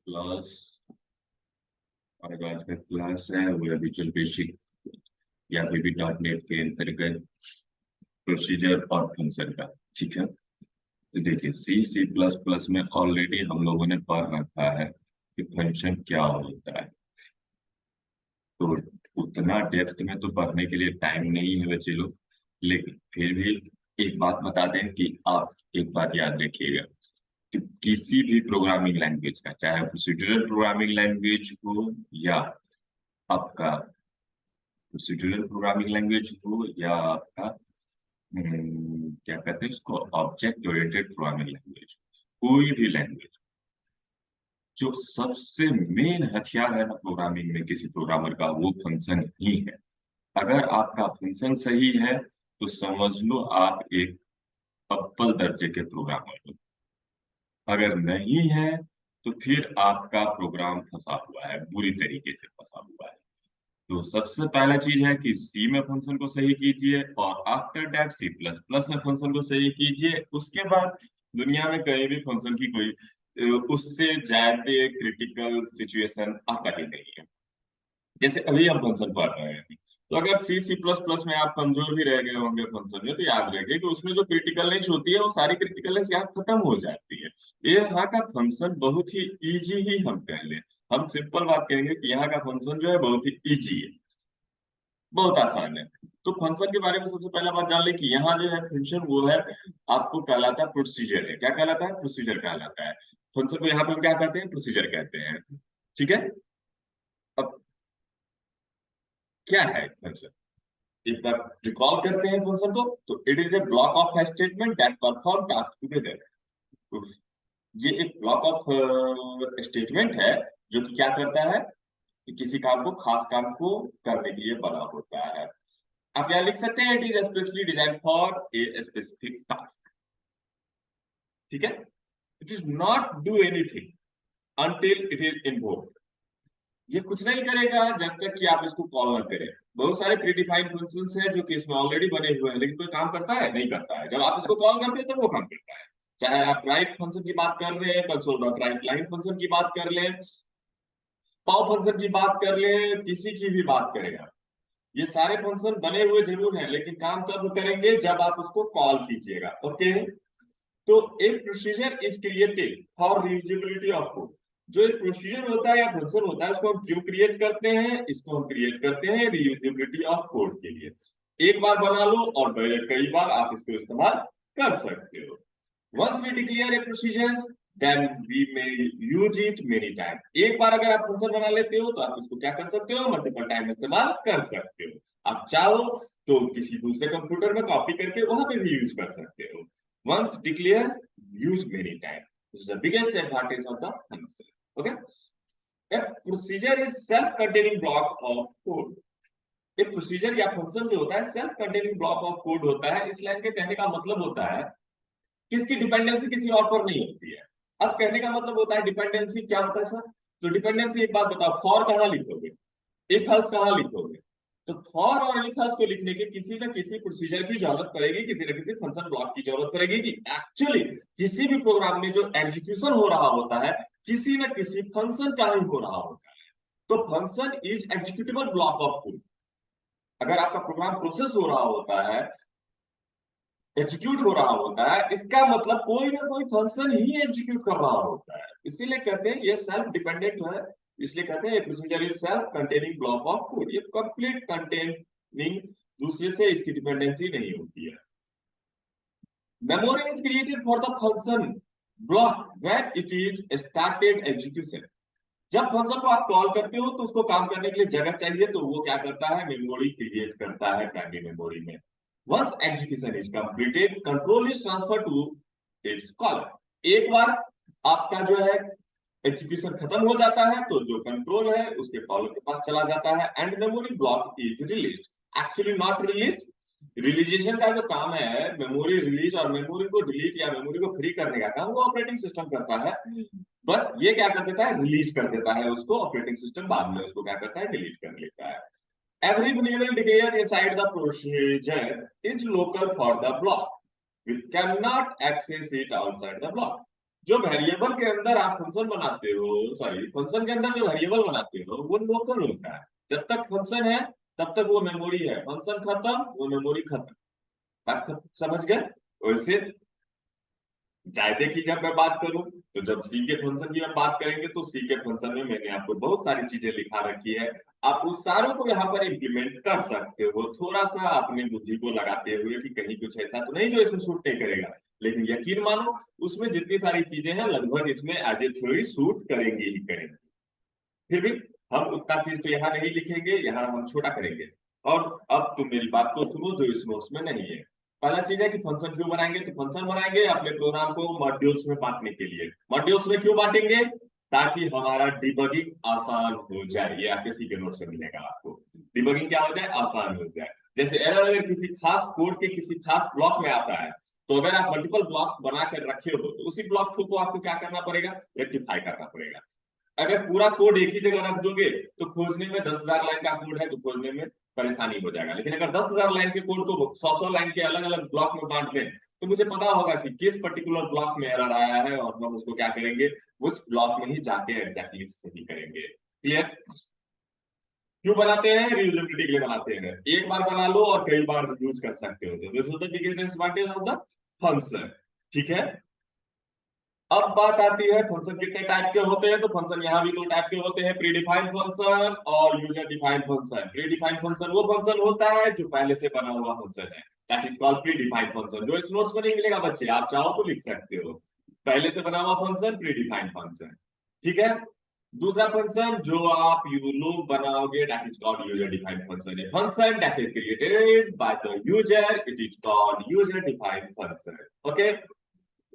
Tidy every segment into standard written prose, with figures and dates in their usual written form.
Plus और आज का क्लास है वो है विजुअल बेसिक या वीबी डॉट नेट के अंतर्गत प्रोसीजर और फंक्शन का। ठीक है, तो देखिए सी सी प्लस प्लस में ऑलरेडी हम लोगों ने पढ़ रखा है कि फंक्शन क्या होता है। तो उतना डेप्थ में तो पढ़ने के लिए टाइम नहीं है बच्चे लोग, लेकिन फिर भी एक बात बता दें कि आप एक बात याद रखिएगा कि किसी भी प्रोग्रामिंग लैंग्वेज का, चाहे प्रोसीड्यूरल प्रोग्रामिंग लैंग्वेज हो या आपका प्रोसीड्यूरल प्रोग्रामिंग लैंग्वेज हो या आपका क्या कहते हैं उसको ऑब्जेक्ट ओरिएंटेड प्रोग्रामिंग लैंग्वेज, कोई भी लैंग्वेज, जो सबसे मेन हथियार है ना प्रोग्रामिंग में किसी प्रोग्रामर का, वो फंक्शन ही है। अगर आपका फंक्शन सही है तो समझ लो आप एक अव्वल दर्जे के प्रोग्रामर हो। अगर नहीं है तो फिर आपका प्रोग्राम फंसा हुआ है, बुरी तरीके से फंसा हुआ है। तो सबसे पहला चीज है कि सी में फंक्शन को सही कीजिए और after that C plus plus में फंक्शन को सही कीजिए। उसके बाद दुनिया में कहीं भी फंक्शन की कोई उससे ज्यादा क्रिटिकल सिचुएशन आता ही नहीं है। जैसे अभी हम फंक्शन पढ़ रहे हैं, तो अगर सी सी प्लस प्लस में आप कमजोर भी रह गए होंगे फंक्शन में, तो याद रखिए कि उसमें जो क्रिटिकलनेस होती है वो सारी क्रिटिकलनेस यहाँ खत्म हो जाती है। ये यहाँ का फंक्शन बहुत ही इजी ही हम कह लें, हम सिंपल बात कहेंगे कि यहाँ का फंक्शन जो है बहुत ही इजी है, बहुत आसान है। तो फंक्शन के बारे में सबसे पहला बात जान ले कि यहाँ जो है फंक्शन वो है, आपको कहलाता है प्रोसीजर है। क्या कहलाता है? प्रोसीजर कहलाता है। फंक्शन को यहाँ पे हम क्या कहते हैं? प्रोसीजर कहते हैं। ठीक है, अब क्या है फंक्शन, एक बार रिकॉल करते हैं फंक्शन को, तो it is a block of statement that perform task together. ये एक ब्लॉक ऑफ स्टेटमेंट है जो कि क्या करता है कि किसी काम को, खास काम को करने के लिए बना होता है। आप यहाँ लिख सकते हैं, it is specially design for a specific task. ठीक है, it is not do anything until it is invoked. ये कुछ नहीं करेगा जब तक कि आप इसको कॉल ना करें। बहुत सारे प्रीडिफाइंड फंक्शंस हैं जो कि इसमें ऑलरेडी बने हुए हैं, लेकिन कोई काम करता है? नहीं करता है। जब आप इसको कॉल करते हैं तो वो काम करता है। चाहे आप राइट फंक्शन की बात कर रहे हैं, console dot right line function की बात कर लें, पॉप फंक्शन की बात कर लें, किसी की भी बात करें आप, ये सारे फंक्शन बने हुए जरूर हैं, लेकिन काम तब करेंगे जब आप उसको कॉल कीजिएगा। ओके, तो एक procedure is created for reusability of code. जो एक प्रोसीजर होता है या फंक्शन होता है, उसको हम क्यों क्रिएट करते हैं? इसको हम क्रिएट करते हैं रीयूजेबिलिटी ऑफ कोड के लिए। एक बार बना लो और कई बार आप इसको इस्तेमाल कर सकते हो। Once we declare a procedure then we may use it many time. एक बार अगर आप फंक्शन बना लेते हो तो आप इसको क्या कर सकते हो? मल्टीपल टाइम इस्तेमाल कर सकते हो। आप चाहो तो किसी दूसरे कंप्यूटर में कॉपी करके वहां पे भी यूज कर सकते हो। once declare, use many times. This is the biggest advantage of the function. Okay, a procedure is self-containing block of code. एक प्रोसीजर या फंक्शन जो होता है self containing block of code होता है। इस लाइन के कहने का मतलब होता है कि इसकी डिपेंडेंसी किसी और पर नहीं होती है। अब कहने का मतलब होता है डिपेंडेंसी क्या होता है सर? तो डिपेंडेंसी, एक बात बताओ, फॉर कहाँ लिखोगे, इफ एल्स कहाँ लिखोगे? तो फॉर और इफ एल्स को लिखने के किसी न किसी प्रोसीजर की जरूरत पड़ेगी, किसी न किसी फंक्शन ब्लॉक की जरूरत पड़ेगी। कि एक्चुअली किसी भी प्रोग्राम में जो एग्जीक्यूशन हो रहा होता है किसी न किसी फंक्शन का ही हो रहा होता है। तो function is executable block of code. अगर आपका प्रोग्राम प्रोसेस हो रहा होता है, एग्जीक्यूट हो रहा होता है, इसका मतलब कोई ना कोई फंक्शन ही एग्जीक्यूट कर रहा होता है। इसीलिए कहते हैं ये सेल्फ डिपेंडेंट है। इसलिए कहते हैं procedure is self containing block of code. ये कंप्लीट कंटेनिंग, दूसरे से इसकी डिपेंडेंसी नहीं होती है। Memory is created for the function block when it is started execution. जब फंक्शन को आप कॉल करते हो तो उसको काम करने के लिए जगह चाहिए, तो वो क्या करता है? मेमोरी क्रिएट करता है प्राइमरी मेमोरी में। Once execution is completed control is transfer to its caller. एक बार आपका जो है एग्जीक्यूशन खत्म हो जाता है तो जो कंट्रोल है उसके कॉलर के पास चला जाता है and memory block is release. Actually not release. रिलीजेशन का जो काम है, मेमोरी रिलीज और मेमोरी को डिलीट या मेमोरी को फ्री करने का काम, वो ऑपरेटिंग सिस्टम करता है। बस ये क्या कर देता है? रिलीज कर देता है उसको। ऑपरेटिंग सिस्टम बाद में उसको क्या करता है? डिलीट कर लेता है। Every variable declared inside the procedure is local for the block. We cannot access it outside the block. जो वेरिएबल के अंदर आप फंक्शन बनाते हो, सॉरी फंक्शन के अंदर जो वेरिएबल बनाते हो वो लोकल होता है। जब तक फंक्शन है तब तक वो मेमोरी है, फंक्शन खत्म वो मेमोरी खत्म। समझ गए? वैसे जायदे की जब मैं बात करूं, तो जब सी के फंक्शन की हम बात करेंगे तो सी के फंक्शन में मैंने आपको बहुत सारी चीजें लिखा रखी है। आप उस सारों को यहाँ पर इम्प्लीमेंट कर सकते हो, थोड़ा सा अपनी बुद्धि को लगाते हुए कि कहीं कुछ ऐसा तो नहीं जो इसमें सूट नहीं करेगा। लेकिन यकीन मानो, उसमें जितनी सारी चीजें हैं लगभग इसमें एज ए थ्योरी सूट करेंगे ही करेंगे। फिर भी हम उतना चीज तो यहाँ नहीं लिखेंगे, यहाँ हम छोटा करेंगे। और अब तुम मेरी बात को सुनो जो इस नोट्स में नहीं है। पहला चीज है कि फंक्शन क्यों बनाएंगे, तो फंक्शन बनाएंगे अपने प्रोग्राम को मॉड्यूल्स में बांटने के लिए। मॉड्यूल्स में क्यों बांटेंगे? ताकि हमारा डिबगिंग आसान हो जाए। ये आपके सी के नोट्स में मिलेगा आपको। डिबगिंग क्या हो जाए? आसान हो जाए। जैसे एरर अगर किसी खास कोड के किसी खास ब्लॉक में आता है, तो अगर आप मल्टीपल ब्लॉक बना कर रखे हो तो उसी ब्लॉक को आपको क्या करना पड़ेगा? रेक्टिफाई करना पड़ेगा। अगर पूरा कोड एक ही जगह रख दोगे तो खोजने में 10,000 लाइन का कोड है तो खोजने में परेशानी हो जाएगा। लेकिन अगर 10,000 लाइन के कोड को 100 लाइन के अलग अलग ब्लॉक में बांट दें तो मुझे पता होगा कि किस पर्टिकुलर ब्लॉक में एरर आया है और हम उसको क्या करेंगे, उस ब्लॉक में ही जाके एग्जैक्टली सही करेंगे। क्लियर? क्यों बनाते हैं? रीयूजेबिलिटी के लिए बनाते हैं। एक बार बना लो और कई बार यूज कर सकते हो, तो this is the biggest advantage of the function. ठीक है। अब बात आती है फंक्शन कितने टाइप के होते हैं, तो फंक्शन यहाँ भी दो टाइप के होते हैं, प्री डिफाइंड फंक्शन और user defined function. Pre defined function वो फंक्शन होता है जो पहले से बना हुआ फंक्शन है, that is called pre defined function. जो इस नोट्स में नहीं मिलेगा बच्चे, आप चाहो तो लिख सकते हो। पहले से बना हुआ फंक्शन प्री डिफाइंड फंक्शन। ठीक है। दूसरा फंक्शन जो आप यू लोग बनाओगे, that is called user defined function. A function that is created by the user, it is called user defined function. Okay.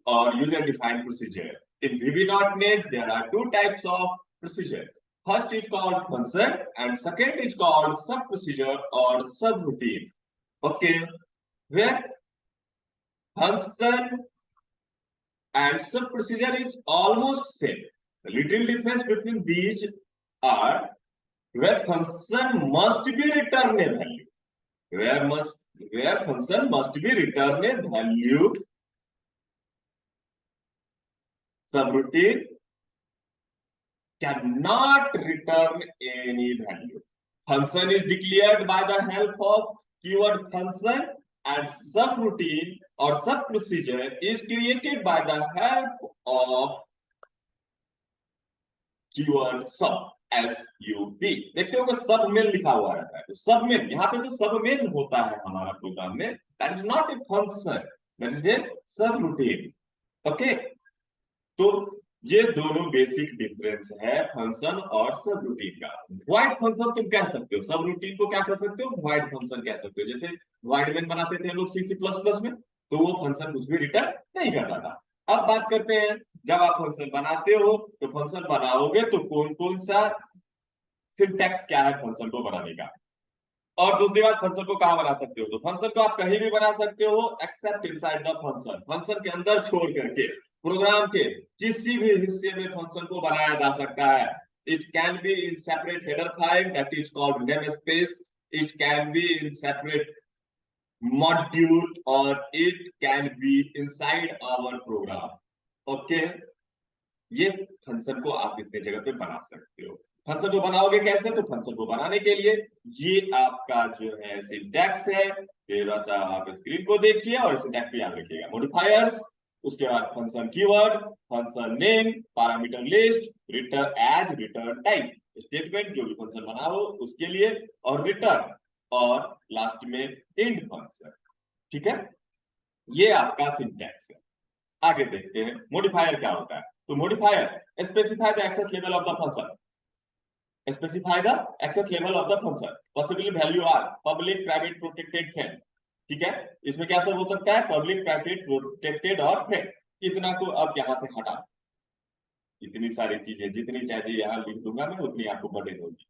or user-defined procedure. In VB.NET, there are two types of procedure. First is called function and second is called sub-procedure or subroutine. Okay, where function and sub-procedure is almost same. The little difference between these are where function must be return a value. Where function must be return a value. Subroutine cannot return any value. Function is declared by the help of keyword function and subroutine or sub-procedure is created by the help of keyword sub. SUB देखते हो सब main लिखा हुआ रहता है, तो सब main यहाँ पे तो सब मेन होता है हमारा प्रोग्राम में, that is not a function, that is a सब रूटीन। ओके। तो ये दोनों बेसिक डिफरेंस है फंक्शन और सब रूटीन का। वॉइड फंक्शन तुम कह सकते हो, सब रूटीन को क्या कर सकते हो? वॉइड फंक्शन कह सकते हो। जैसे वॉइड मेन बनाते थे लोग सी सी प्लस प्लस में, तो वो फंक्शन कुछ भी रिटर्न नहीं करता था। अब बात करते हैं, जब आप फंक्शन बनाते हो तो फंक्शन बनाओगे तो कौन कौन सा सिंटैक्स क्या है फंक्शन को बनाने का। और दूसरी बात, फंक्शन को कहां बना सकते हो, तो फंक्शन को आप कहीं भी बना सकते हो except inside the function. Function के अंदर छोड़ करके प्रोग्राम के किसी भी हिस्से में फंक्शन को बनाया जा सकता है। It can be in separate header file that is called namespace, it can be in separate module और it can be inside our program. Okay. ये फंक्शन को आप इतने जगह पे बना सकते हो। फंक्शन को बनाओगे कैसे, तो फंक्शन को बनाने के लिए ये आपका जो है सिंटैक्स है, थोड़ा सा आप स्क्रीन को देखिए और सिंटैक्स को याद रखिएगा। मॉडिफायर्स, उसके बाद function keyword, function name, parameter list, return as, return type statement जो भी फंक्शन बनाओ उसके लिए, और रिटर्न, और लास्ट में एंड फंक्शन। ठीक है। ये आपका सिंटैक्स है। आगे देखते हैं मॉडिफायर क्या होता है। तो modifier specify the access level of the function, specify the access level of the function, possibly value are public private protected friend। ठीक है। इसमें क्या सब हो सकता है? पब्लिक प्राइवेट प्रोटेक्टेड और फ्रेंड। इतना को अब यहां से हटा, इतनी सारी चीजें जितनी चाहिए यहां लिख दूंगा मैं, उतनी आपको बर्डन होगी।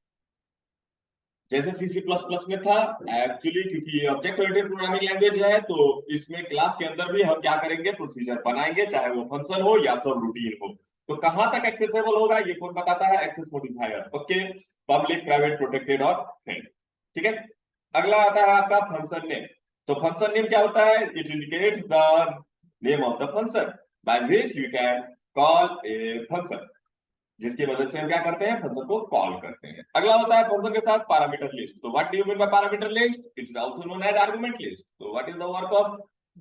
जैसे सी सी प्लस प्लस में था, एक्चुअली क्योंकि ये ऑब्जेक्ट ओरिएंटेड प्रोग्रामिंग लैंग्वेज है तो इसमें क्लास के अंदर भी हम क्या करेंगे, प्रोसीजर बनाएंगे, चाहे वो फंक्शन हो या सब रूटीन हो। तो कहां तक एक्सेसिबल होगा ये कौन बताता है? Access modifier. Okay. Public private protected और फ्रेंड। ठीक है। अगला आता है आपका फंक्शन नेम। तो फंक्शन नेम क्या होता है? It indicates the name of the function by which you can call a function, जिसकी मदद से हम क्या करते हैं, फंक्शन को कॉल करते हैं। अगला होता है फंक्शन के साथ पैरामीटर लिस्ट। तो what do you mean by parameter list? It is also known as argument list. तो what is the work of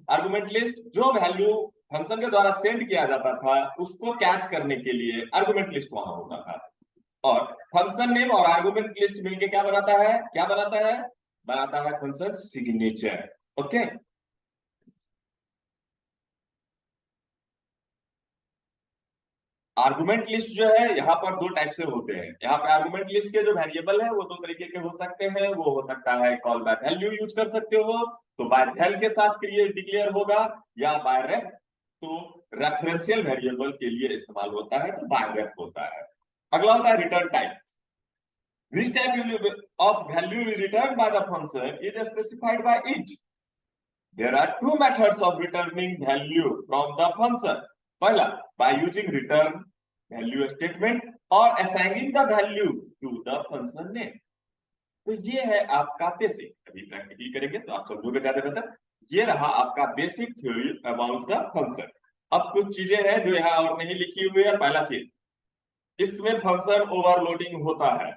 argument list? जो वैल्यू फंक्शन के द्वारा सेंड किया जाता था उसको कैच करने के लिए आर्गुमेंट लिस्ट वहां होता था। और फंक्शन नेम और आर्गुमेंट लिस्ट मिलके क्या बनाता है, क्या बनाता है, बनाता है function signature. Okay, argument list जो है यहाँ पर दो टाइप से होते हैं। यहाँ पे आर्गुमेंट लिस्ट के जो वेरिएबल है वो दो तरीके के हो सकते हैं। वो हो सकता है कॉल बाय वैल्यू यूज कर सकते हो, तो बाय वैल के साथ क्रिएट डिक्लेयर होगा, या बाय रेफ, तो रेफरेंशियल वेरिएबल के लिए इस्तेमाल होता है, तो बाय रेफ होता है। अगला होता है return type. Which type of value is returned by the function is specified by it. There are two methods of returning value from the function. पहला, by using return value statement or assigning the value to the function name. तो ये है आपका basic, अभी practically करेंगे तो आप समझोगे ज्यादा बेहतर। ये रहा आपका basic theory about the function. अब कुछ चीजें हैं जो यहाँ और नहीं लिखी हुई है। पहला चीज, इसमें फंक्शन ओवरलोडिंग होता है।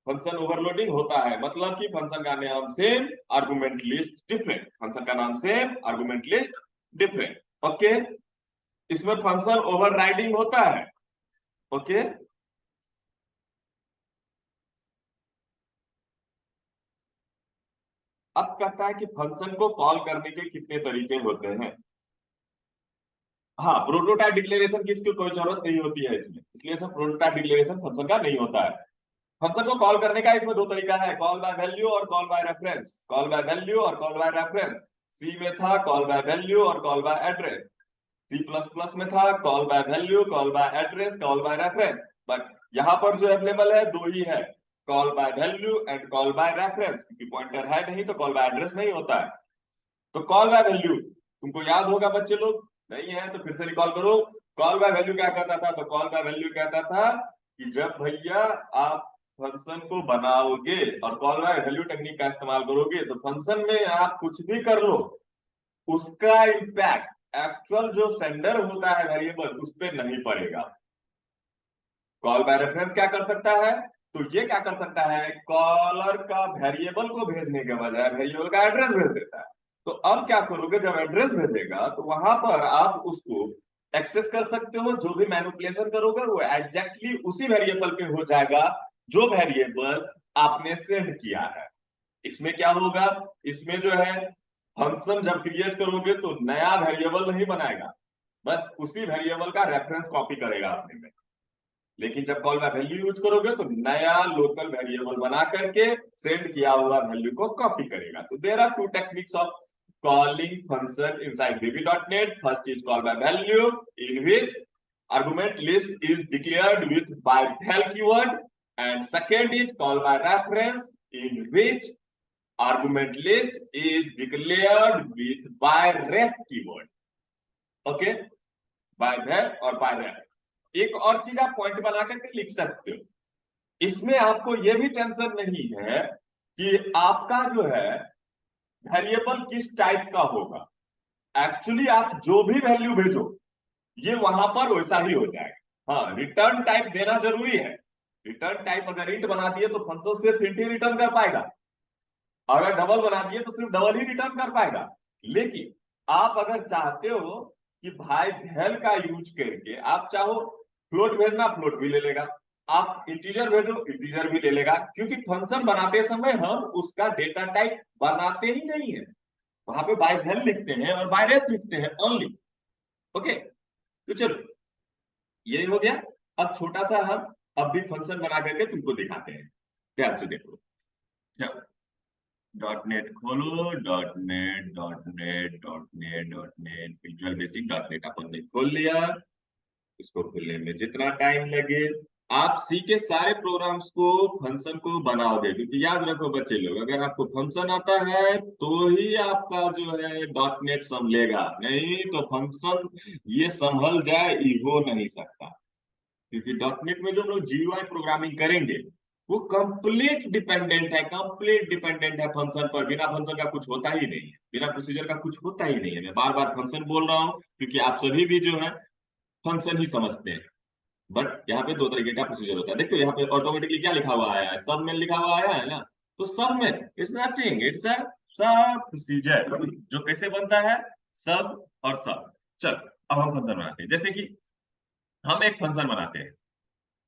फंक्शन ओवरलोडिंग होता है मतलब कि फंक्शन का नाम same, argument list different. Function का नाम same, argument list different. Okay, इसमें फंक्शन ओवरराइडिंग होता है। ओके, अब कहता है कि फंक्शन को कॉल करने के कितने तरीके होते हैं। हाँ, प्रोटोटाइप डिक्लेरेशन की इसकी कोई जरूरत नहीं होती है इसमें, इसलिए सब प्रोटोटाइप डिक्लेरेशन फंक्शन का नहीं होता है। फंक्शन को कॉल करने का इसमें दो तरीका है, कॉल बाय वैल्यू और call by reference. Call by value और कॉल बाय रेफरेंस। सी में था कॉल बाय वैल्यू और call by address. C plus plus में था call by value, call by address, call by reference. But यहाँ पर जो अवेलेबल है दो ही है, call by value and call by reference, क्योंकि पॉइंटर है नहीं तो कॉल बाय एड्रेस नहीं होता है। तो कॉल बाय वैल्यू तुमको याद होगा बच्चे लोग, नहीं है तो फिर से रिकॉल करो। कॉल बाय वैल्यू क्या करता था, तो कॉल बाय वैल्यू कहता था कि जब भैया आप फंक्शन को बनाओगे और कॉल बाय वैल्यू टेक्निक का इस्तेमाल करोगे तो फंक्शन में आप कुछ भी कर लो, उसका इम्पैक्ट एक्चुअल जो सेंडर होता है वेरिएबल उस पर नहीं पड़ेगा। कॉल बाय रेफरेंस क्या कर सकता है, तो ये क्या कर सकता है, कॉलर का वेरिएबल को भेजने के बजाय वेरिएबल का एड्रेस भेज देता है। तो अब क्या करोगे, जब एड्रेस भेजेगा तो वहां पर आप उसको एक्सेस कर सकते हो। जो भी मैनिपुलेशन करोगे वो एग्जैक्टली उसी वेरिएबल पे हो जाएगा जो वेरिएबल आपने सेंड किया है। इसमें क्या होगा, इसमें जो है फंक्शन जब क्रिएट करोगे तो नया वेरिएबल नहीं बनाएगा, बस उसी वेरिएबल का रेफरेंस कॉपी करेगा अपने में। लेकिन जब कॉल बाय वैल्यू यूज करोगे तो नया लोकल वेरिएबल बना करके सेंड किया हुआ वैल्यू को कॉपी करेगा। तो there are two techniques of calling function inside VB.NET. First is call by value, in which argument list is declared with by val keyword, and second is call by reference, in which argument list is declared with by ref keyword. Okay, by val और by ref। एक और चीज आप point बना करके लिख सकते हो, इसमें आपको यह भी टेंशन नहीं है कि आपका जो है वेरिएबल किस टाइप का होगा। एक्चुअली आप जो भी वैल्यू भेजो ये वहां पर वैसा ही हो जाएगा। हाँ, रिटर्न टाइप देना जरूरी है। रिटर्न टाइप अगर इंट बना दिए तो फंक्शन सिर्फ इंट ही रिटर्न कर पाएगा, अगर डबल बना दिए तो सिर्फ डबल ही रिटर्न कर पाएगा। लेकिन आप अगर चाहते हो कि भाई वैल का यूज करके आप चाहो फ्लोट भेजना, फ्लोट भी ले लेगा, आप इंटीजर भेजो इंटीजर भी ले लेगा, क्योंकि फंक्शन बनाते समय हम उसका डेटा टाइप बनाते ही नहीं है, वहां पे बाय वैल लिखते हैं और बाय रेफ लिखते हैं ओनली। ओके, तो चलो ये हो गया। अब छोटा सा हम अब भी फंक्शन बना करके तुमको दिखाते हैं, ध्यान से देखो। डॉट नेट खोलो, dot net dot net dot net dot net visual basic dot net अपन ने खोल लिया। इसको खोलने में जितना टाइम लगे, आप सी के सारे प्रोग्राम्स को फंक्शन को बनाओगे, क्योंकि याद रखो बच्चे लोग, अगर आपको फंक्शन आता है तो ही आपका जो है डॉट नेट संभलेगा, नहीं तो फंक्शन ये संभल जाए ये हो नहीं सकता। क्योंकि डॉट नेट में जो लोग जीयूआई प्रोग्रामिंग करेंगे वो कंप्लीट डिपेंडेंट है, कंप्लीट डिपेंडेंट है फंक्शन पर। बिना फंक्शन का कुछ होता ही नहीं है, बिना प्रोसीजर का कुछ होता ही नहीं है। मैं बार बार फंक्शन बोल रहा हूँ क्योंकि आप सभी भी जो है फंक्शन ही समझते हैं। बट यहाँ पे दो तरीके का प्रोसीजर होता है। देखो यहाँ पे ऑटोमेटिकली क्या लिखा हुआ आया है, सब में लिखा हुआ आया है ना। तो सब में इट्स नथिंग, इट्स अ सब प्रोसीजर जो कैसे बनता है, सब और सब। चल, अब हम फंक्शन बनाते हैं। जैसे कि हम एक फंक्शन बनाते हैं।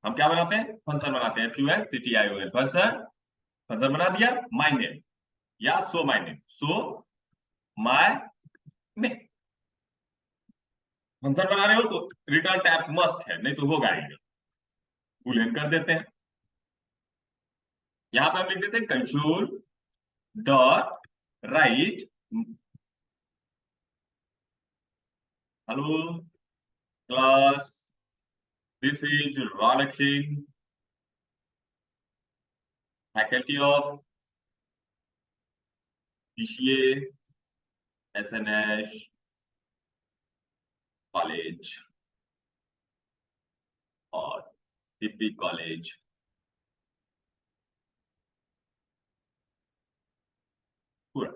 हम क्या बनाते हैं, फंक्शन बनाते हैं। FUNCTION function. फंक्शन बना दिया माय नेम या show my name, show my name. Function बना रहे हो तो रिटर्न टैब मस्ट है, नहीं तो होगा ही नहीं। बूलियन कर देते हैं। यहां पे हम लिख देते हैं console dot write hello class, this is Raunak Singh, faculty of PCA SNS college और TP कॉलेज। पूरा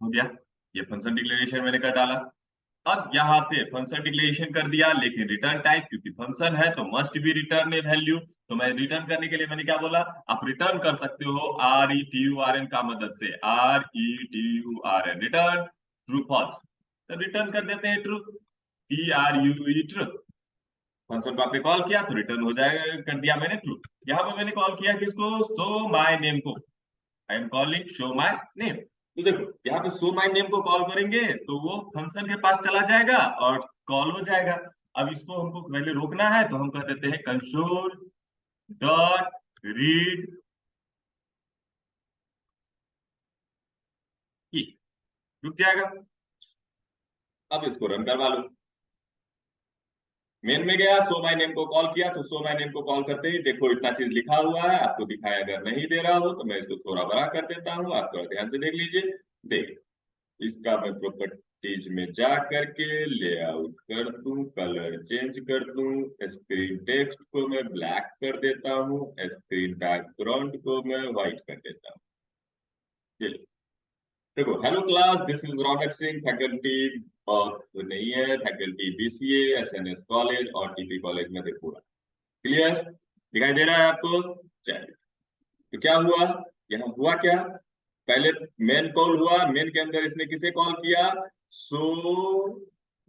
हो गया। ये फंक्शन डिक्लेरेशन मैंने कर डाला। अब यहाँ से फंक्शन डिक्लेरेशन कर दिया, लेकिन रिटर्न टाइप क्योंकि फंक्शन है तो must be return A value. तो मैं रिटर्न करने के लिए मैंने क्या बोला, आप रिटर्न कर सकते हो RETURN का मदद से, RETURN रिटर्न ट्रू फॉल्स। तो रिटर्न कर देते हैं ट्रू, TRUE ट्रू। फंक्शन को आपने कॉल किया तो रिटर्न हो जाएगा, कर दिया मैंने ट्रू। यहाँ पे मैंने कॉल किया किसको, शो माय नेम को। I am calling show my name. तो देखो यहाँ पे शो माय नेम को कॉल करेंगे तो वो फंक्शन के पास चला जाएगा और कॉल हो जाएगा। अब इसको हमको पहले रोकना है तो हम कह देते हैं कंसोल डॉट रीड की, रुक जाएगा। अब इसको रन करवा लो। मेन में गया, शो माय नेम को कॉल किया तो शो माय नेम को कॉल करते ही देखो इतना चीज लिखा हुआ है, आपको दिखाया। अगर नहीं दे रहा हो तो मैं इसको थोड़ा बड़ा कर देता हूँ, आप थोड़ा ध्यान से देख लीजिए। देख, इसका मैं प्रॉपर्टीज में जा करके लेआउट कर दूं, कलर चेंज कर दूं, स्क्रीन टेक्स्ट को मैं ब्लैक कर देता हूँ, स्क्रीन बैकग्राउंड को मैं व्हाइट कर देता हूँ। ये लो। देखो, hello class, this is Raunak Singh, faculty of, नहीं है, फैकल्टी BCA SNS कॉलेज और TP कॉलेज में देखो। क्लियर दिखाई दे रहा है आपको। चलिए, तो क्या हुआ, यहाँ हुआ क्या, पहले मेन कॉल हुआ, मेन के अंदर इसने किसे कॉल किया, सो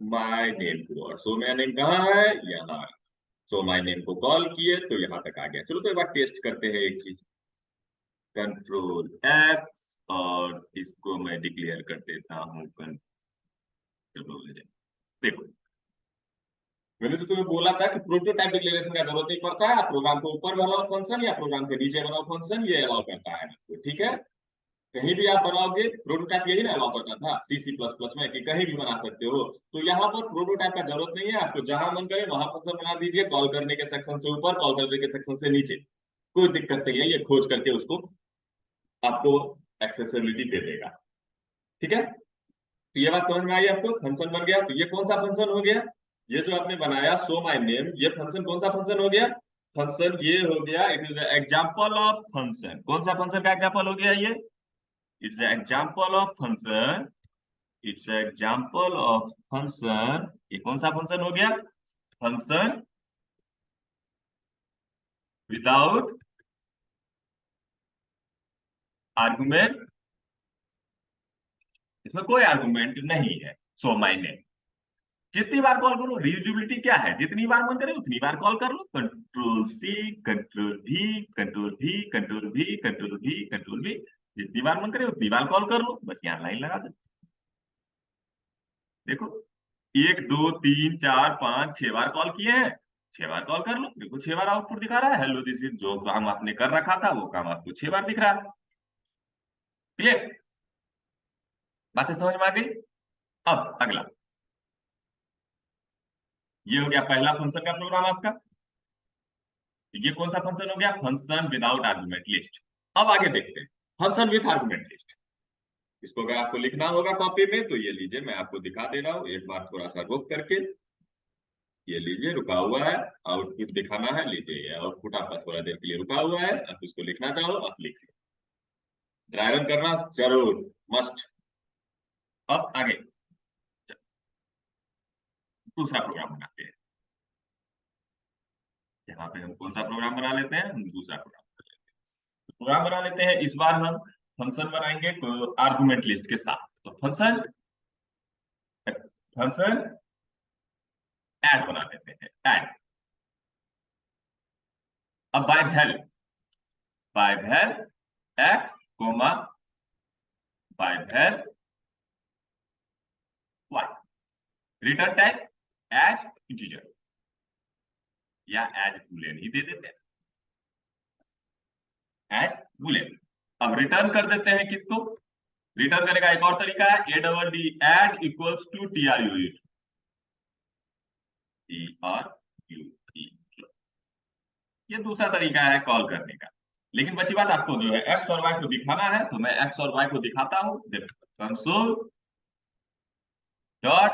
माय नेम को। और सो माय नेम कहाँ है, यहाँ। सो माय नेम को कॉल किए तो यहाँ तक आ गया। चलो तो एक बार टेस्ट करते हैं एक चीज। कंट्रोल X और इसको मैं डिक्लेयर कर देता हूँ कंट्रोल। देखो, मैंने तो तुम्हें बोला था कि प्रोटोटाइप डिक्लेरेशन का जरूरत नहीं पड़ता है, आप प्रोग्राम को ऊपर बनाओ फंक्शन या प्रोग्राम के नीचे बनाओ फंक्शन, ये अलाउ करता है आपको, ठीक है। कहीं भी आप बनाओगे, प्रोटोटाइप यही ना अलाउ करता था C++ में कि कहीं भी बना सकते हो। तो यहाँ पर प्रोटोटाइप का जरूरत नहीं है, आपको जहां मन करे वहां फंक्शन बना दीजिए, कॉल करने के सेक्शन से ऊपर, कॉल करने के सेक्शन से नीचे, कोई दिक्कत नहीं है। ये खोज करके उसको आपको एक्सेसिबिलिटी दे देगा, ठीक है। तो ये बात समझ में आई आपको, फंक्शन बन गया। तो ये कौन सा फंक्शन हो गया, ये जो आपने बनाया शो माय नेम, ये फंक्शन कौन सा फंक्शन हो गया, फंक्शन ये हो गया, it is example of function. कौन सा फंक्शन का एग्जांपल हो गया ये, it's example of function, it's example of function. ये कौन सा फंक्शन हो गया, फंक्शन विदाउट आर्गुमेंट, इसमें कोई आर्गुमेंट नहीं है। सो माय नेम जितनी बार कॉल करो, रीयूजेबिलिटी क्या है, जितनी बार मन करे उतनी बार कॉल कर लो। Control C, control V, control V, control V, control V, control V, जितनी बार मन करे उतनी बार कॉल कर लो, बस यहाँ लाइन लगा दो। देखो, 1 2 3 4 5 6 बार कॉल किए हैं, 6 बार कॉल कर लो। देखो 6 बार आउटपुट दिखा रहा है, हेलो दिस इज, जो काम आपने कर रखा था वो काम आपको 6 बार दिख रहा है। क्लियर, बातें समझ में आ गई। अब अगला, ये हो गया पहला फंक्शन का प्रोग्राम आपका। ये कौन सा फंक्शन हो गया, फंक्शन विदाउट आर्गुमेंट लिस्ट। अब आगे देखते हैं फंक्शन विथ आर्गुमेंट लिस्ट। इसको अगर आपको लिखना होगा कॉपी में तो ये लीजिए, मैं आपको दिखा दे रहा हूँ एक बार, थोड़ा सा रोक करके। ये लीजिए, रुका हुआ है, आउटपुट दिखाना है, लीजिए आउटपुट आपका थोड़ा देर के लिए रुका हुआ है। आप इसको लिखना चाहो आप लिख लो। ड्राई रन करना जरूर मस्ट। अब आगे दूसरा प्रोग्राम बनाते हैं। यहाँ पे हम कौन सा प्रोग्राम बना लेते हैं, हम दूसरा प्रोग्राम बना लेते हैं। इस बार हम फंक्शन बनाएंगे आर्गुमेंट लिस्ट के साथ। तो फंक्शन फंक्शन ऐड बना लेते हैं, ऐड। अब by val x comma by val y, return type as integer या एज बूलियन ही दे देते हैं, एज बूलियन। अब रिटर्न कर देते हैं किसको, रिटर्न करने का एक और तरीका है, a double d add equals to t r u e, ये दूसरा तरीका है कॉल करने का। लेकिन बची बात, आपको जो है एक्स और वाई को दिखाना है, तो मैं एक्स और वाई को दिखाता हूं। कंसोल डॉट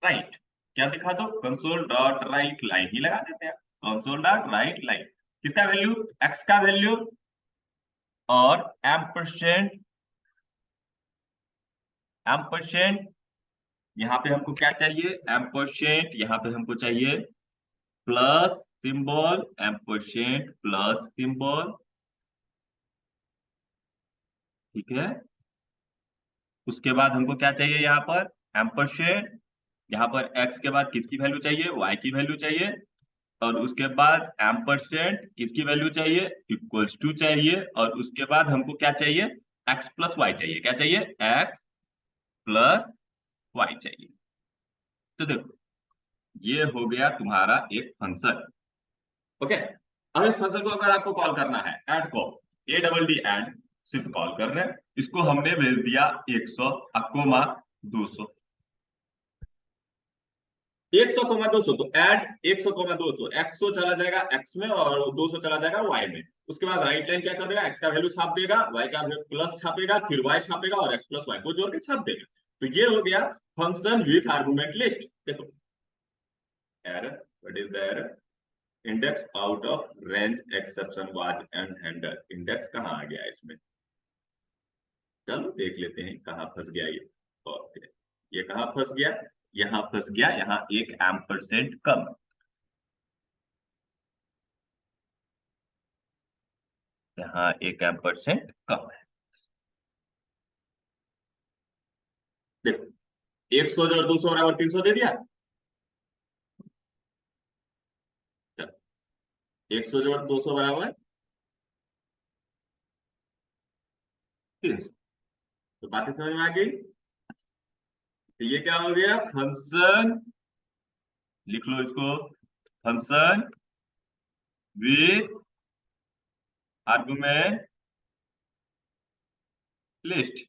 राइट, क्या दिखा दो, कंसोल डॉट राइट लाइन ही लगा देते हैं। कंसोल डॉट राइट लाइन, किसका वैल्यू, एक्स का वैल्यू और एम्परसेंड, एम्परसेंड यहाँ पे हमको क्या चाहिए, एम्परसेंड यहाँ पे हमको चाहिए plus symbol, ampersand plus symbol, ठीक है। उसके बाद हमको क्या चाहिए यहाँ पर, एम्परसेंड, यहाँ पर एक्स के बाद किसकी वैल्यू चाहिए, वाई की वैल्यू चाहिए, और उसके बाद एम्परसेंड किसकी वैल्यू चाहिए, इक्वल्स टू चाहिए, और उसके बाद हमको क्या चाहिए, एक्स प्लस वाई चाहिए, क्या चाहिए, एक्स प्लस वाई चाहिए। तो देखो ये हो गया तुम्हारा एक फंक्शन, ओके। अब इस फंक्शन को अगर आपको कॉल करना है, ऐड कॉल, ए डबल डी ऐड, सिर्फ कॉल कर रहे हैं। इसको हमने भेज दिया 100 अकोमा 200, 100 कोमा 200, तो ऐड 100 कोमा 200, 100 चला जाएगा एक्स में और 200 चला जाएगा वाई में। उसके बाद राइट लाइन क्या कर देगा, एक्स का वैल्यू छाप देगा, वाई का प्लस छापेगा, फिर वाई छापेगा और एक्स प्लस वाई को जोड़ के छाप देगा। तो ये हो गया फंक्शन विथ आर्गुमेंट लिस्ट। देखो error, what is the error, index out of range exception was and handle, index कहाँ आ गया इसमें, चलो देख लेते हैं कहाँ फंस गया ये। और ये कहाँ फंस गया, यहाँ फंस गया, यहाँ एक एम्परसेंड कम, यहाँ एक एम्परसेंड कम है। देखो 100 जो 200 बराबर 300 दे दिया, 100 जोड़ 200 बराबर 300, तो बातें समझ में आ गई। तो ये क्या हो गया, फंक्शन, लिख लो इसको, function with argument list,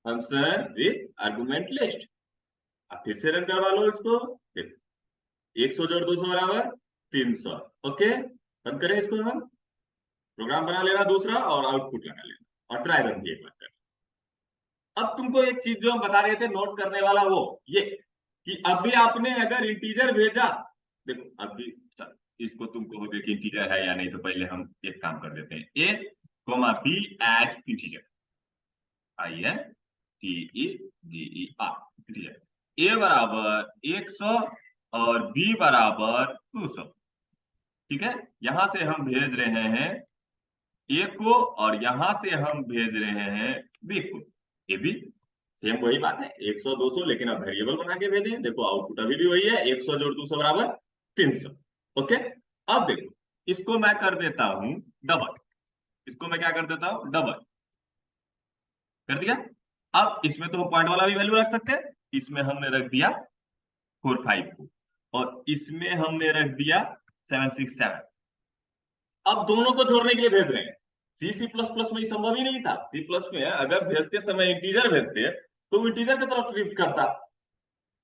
function with argument list. अब फिर से रन करवा लो इसको, देखो 100 जोड़ 200 बराबर 300, ओके। रन करें इसको, हम प्रोग्राम बना लेना दूसरा और आउटपुट लगा लेना और ट्राई रन भी एक बार कर। अब तुमको एक चीज जो हम बता रहे थे नोट करने वाला, वो ये कि अभी आपने अगर इंटीजर भेजा, देखो अभी इसको तुमको हो गया कि इंटीजर है या नहीं, तो पहले हम एक काम कर देते हैं, A comma B as integer, I N T E D E R, integer. A बराबर 100 और बी बराबर 200, ठीक है। यहां से हम भेज रहे हैं ए को और यहां से हम भेज रहे हैं बी को, ये भी सेम वही बात है, 100 200, लेकिन अब वेरिएबल बना के भेजे। देखो आउटपुट अभी भी वही है, 100 जोड़ 200 बराबर 300, ओके। अब देखो इसको मैं कर देता हूं डबल, इसको मैं क्या कर देता हूं, डबल कर दिया। अब इसमें तो हम पॉइंट वाला भी वैल्यू रख सकते हैं, इसमें हमने रख दिया 45 को और इसमें हमने रख दिया 767। अब दोनों को जोड़ने के लिए भेज रहे हैं, सी सी प्लस प्लस में संभव ही नहीं था। सी प्लस में अगर भेजते समय इंटीजर भेजते तो इंटीजर की तरफ ट्रिप करता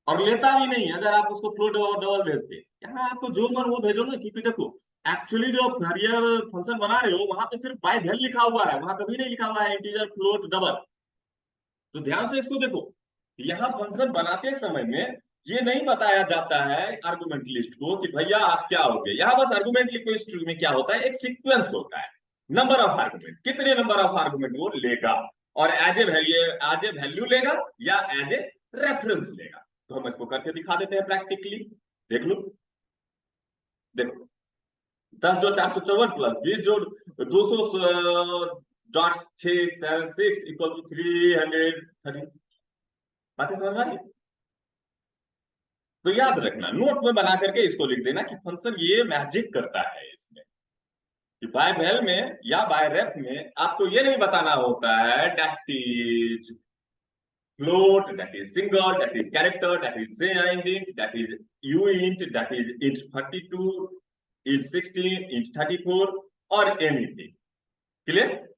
और लेता भी नहीं, अगर आप उसको फ्लोट और डबल भेजते। यहाँ आपको जो मन वो भेजो ना, क्योंकि देखो एक्चुअली जो फरियर फंक्शन बना रहे हो वहां पे सिर्फ बाय वैल लिखा हुआ है, वहां कभी नहीं लिखा हुआ है इंटीजर फ्लोट डबल। तो ध्यान से इसको देखो, यहाँ फंक्शन बनाते समय में ये नहीं बताया जाता है आर्गुमेंट लिस्ट को कि भैया आप क्या हो गए, यहाँ बस आर्गुमेंट लिस्ट में क्या होता है, एक सीक्वेंस होता है। नंबर ऑफ आर्गुमेंट, कितने नंबर ऑफ आर्गुमेंट वो लेगा, और एज ए वैल्यू लेगा या एज ए रेफरेंस लेगा। तो हम इसको करके दिखा देते हैं प्रैक्टिकली। देख लो, देखो, 10 जोड़ 454 प्लस 20 जोड़ 200 .676 इक्वल टू 330। बातें समझ आ रही? तो याद रखना, नोट में बना करके इसको लिख देना कि फंक्शन ये मैजिक करता है इसमें, कि बाय वेल में या बाय रेफ में आपको ये नहीं बताना होता है that is float, that is single, that is character, that is giant int, that is uint, that is int 32, int 16, int 34 और anything। क्लियर?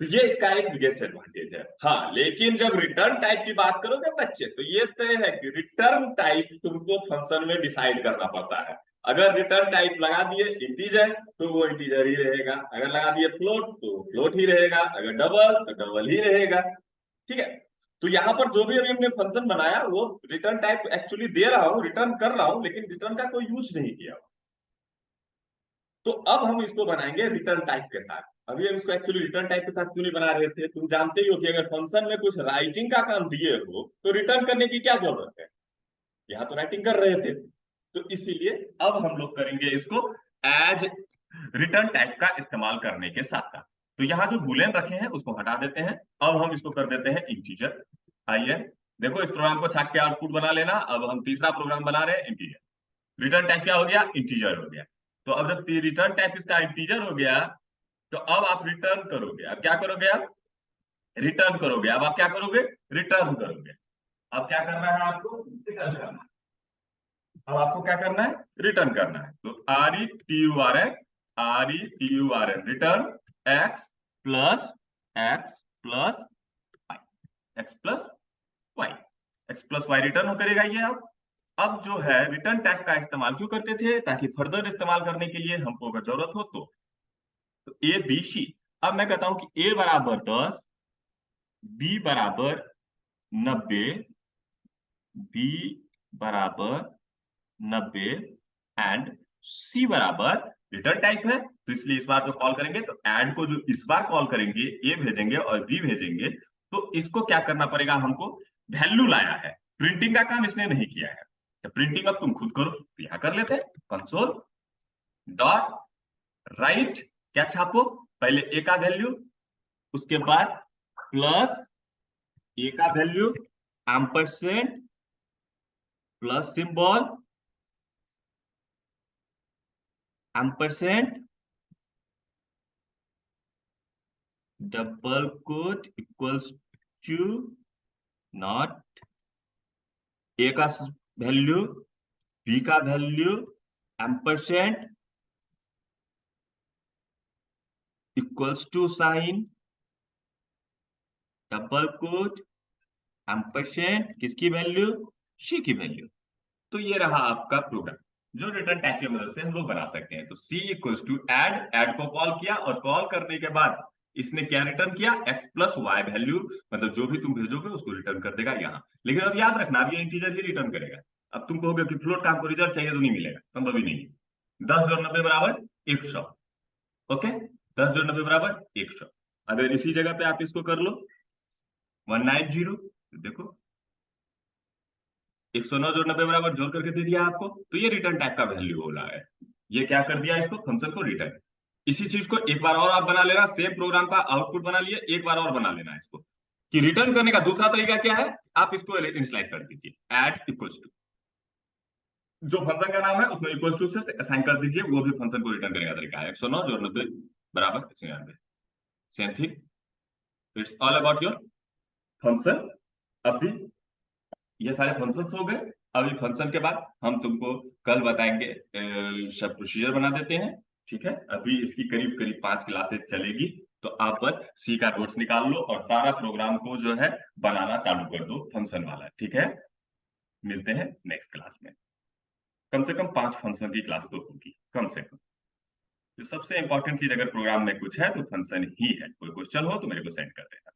तो ये इसका एक बिगेस्ट एडवांटेज है। हाँ, लेकिन जब रिटर्न टाइप की बात करोगे बच्चे, तो ये तय है कि रिटर्न टाइप तुमको फंक्शन में डिसाइड करना पड़ता है। अगर रिटर्न टाइप लगा दिए इंटीजर तो वो इंटीजर ही रहेगा, अगर लगा दिए फ्लोट तो फ्लोट ही रहेगा, अगर डबल तो डबल ही रहेगा। ठीक है? तो यहाँ पर जो भी अभी हमने फंक्शन बनाया वो रिटर्न टाइप एक्चुअली दे रहा हूँ, रिटर्न कर रहा हूँ, लेकिन रिटर्न का कोई यूज नहीं किया। तो अब हम इसको बनाएंगे रिटर्न टाइप के साथ। अभी हम इसको एक्चुअली रिटर्न टाइप के साथ क्यों नहीं बना रहे थे? तुम जानते ही हो कि अगर फंक्शन में कुछ राइटिंग का काम दिए हो तो रिटर्न करने की क्या जरूरत है? यहाँ तो राइटिंग कर रहे थे, तो इसीलिए अब हम लोग करेंगे इसको एज रिटर्न टाइप का इस्तेमाल करने के साथ साथ। तो यहाँ जो बुलियन रखे हैं उसको हटा देते हैं, अब हम इसको कर देते हैं इंटीजर। आइए देखो, इस प्रोग्राम को छाप के आउटपुट बना लेना। अब हम तीसरा प्रोग्राम बना रहे हैं इंटीजर। रिटर्न टाइप क्या हो गया? इंटीजर हो गया। तो अब जब रिटर्न टाइप इसका इंटीजर हो गया, तो अब आप रिटर्न करोगे। अब क्या करोगे? आप रिटर्न करोगे। अब आप क्या करोगे? रिटर्न करोगे। अब क्या करना है आपको? रिटर्न करना है। अब आपको क्या करना है? रिटर्न करना है। तो RETURN return x plus x plus y, x plus y return करेगा ये। अब जो है रिटर्न टैग का इस्तेमाल क्यों करते थे? ताकि फर्दर इस्तेमाल करने के लिए हमको अगर जरूरत हो तो ए बी सी। अब मैं कहता हूं कि ए बराबर 10, बी बराबर 90, बी बराबर 90 एंड सी बराबर रिटर्न टाइप है, तो इसलिए इस बार जो कॉल करेंगे तो एंड को जो इस बार कॉल करेंगे, ए भेजेंगे और बी भेजेंगे, तो इसको क्या करना पड़ेगा हमको? वैल्यू लाया है, प्रिंटिंग का काम इसने नहीं किया है। तो प्रिंटिंग अब तुम खुद करो, तो यहां कर लेते हैं कंसोल डॉट राइट। क्या छापो? पहले ए का वैल्यू, उसके बाद प्लस ए का value, ampersand plus symbol, ampersand double quote equals to not a का वैल्यू, बी का value, ampersand equals to sign double quote ampersand किसकी वैल्यू? सी की वैल्यू। तो ये रहा आपका प्रोग्राम जो रिटर्न टैग की मदद से हम लोग बना सकते हैं। तो सी इक्वल्स टू एड को कॉल किया और कॉल करने के बाद इसने क्या रिटर्न किया? एक्स प्लस वाई वैल्यू, मतलब जो भी तुम भेजोगे उसको रिटर्न कर देगा यहाँ। लेकिन अब याद रखना, अब ये इंटीजर ही रिटर्न करेगा। अब तुम कहोगे कि फ्लोट का हमको रिजल्ट चाहिए, तो नहीं मिलेगा, संभव ही नहीं है। 10 जोड़ 90 बराबर 100। ओके, 10 जोड़ 90 बराबर 100। अगर इसी जगह पे आप इसको कर लो 190, देखो 109 जोड़ 90 बराबर जोड़ करके दे दिया आपको, तो ये रिटर्न टाइप का वैल्यू हो रहा है। ये क्या कर दिया? इसको फंक्शन को रिटर्न। इसी चीज को एक बार और आप बना लेना, सेम प्रोग्राम का आउटपुट बना लिए, एक बार और बना लेना इसको, कि रिटर्न करने का दूसरा तरीका क्या है? आप इसको इनिशियलाइज कर दीजिए एट इक्वल्स टू, जो फंक्शन का नाम है उसमें इक्वल्स टू से असाइन कर दीजिए, वो भी फंक्शन को रिटर्न करने का तरीका है। 109 जोड़ 90 बराबर 199, same thing. It's all about your function. अभी ये सारे फंक्शंस हो गए। अभी फंक्शन के बाद हम तुमको कल बताएंगे सब प्रोसीजर बना देते हैं। ठीक है, अभी इसकी करीब करीब 5 क्लासेस चलेगी, तो आप बस सी का नोट्स निकाल लो और सारा प्रोग्राम को जो है बनाना चालू कर दो फंक्शन वाला। ठीक है, मिलते हैं नेक्स्ट क्लास में। कम से कम 5 फंक्शन की क्लास तो होगी कम से कम। तो सबसे इंपॉर्टेंट चीज अगर प्रोग्राम में कुछ है तो फंक्शन ही है। कोई क्वेश्चन हो तो मेरे को सेंड कर देना।